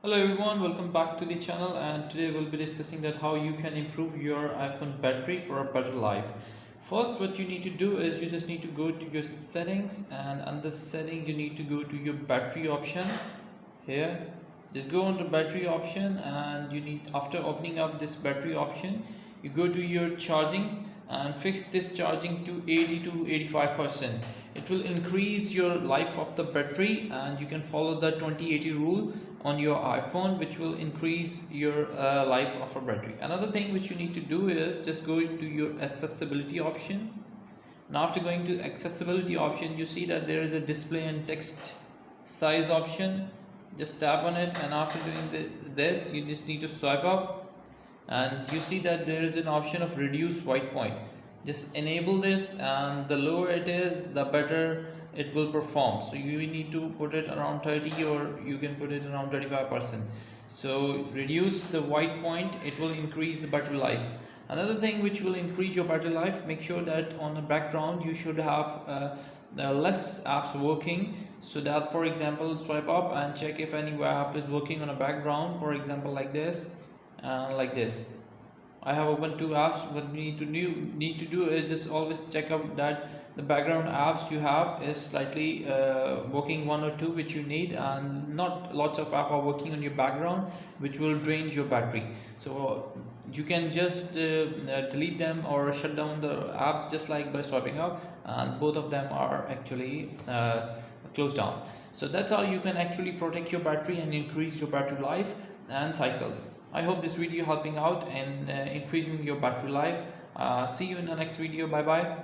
Hello everyone, welcome back to the channel, and today we'll be discussing that how you can improve your iPhone battery for a better life. First, what you need to do is you just need to go to your settings, and under setting you need to go to your battery option here. Just go on to battery option, and you need, after opening up this battery option, you go to your charging and fix this charging to 80 to 85%. It will increase your life of the battery, and you can follow the 20-80 rule on your iPhone, which will increase your life of a battery. Another thing which you need to do is just go into your accessibility option. Now after going to accessibility option, you see that there is a display and text size option. Just tap on it, and after doing this you just need to swipe up, and you see that there is an option of reduce white point. Just enable this, and the lower it is, the better it will perform. So you need to put it around 30, or you can put it around 35%. So reduce the white point, it will increase the battery life. Another thing which will increase your battery life, make sure that on the background you should have less apps working, so that, for example, swipe up and check if any app is working on a background, for example like this and like this. I have opened two apps. What we need to do is just always check out that the background apps you have is slightly working, one or two which you need, and not lots of apps are working on your background which will drain your battery. So you can just delete them or shut down the apps just like by swiping up, and both of them are actually closed down. So that's how you can actually protect your battery and increase your battery life and cycles. I hope this video helping out in increasing your battery life. See you in the next video. Bye bye.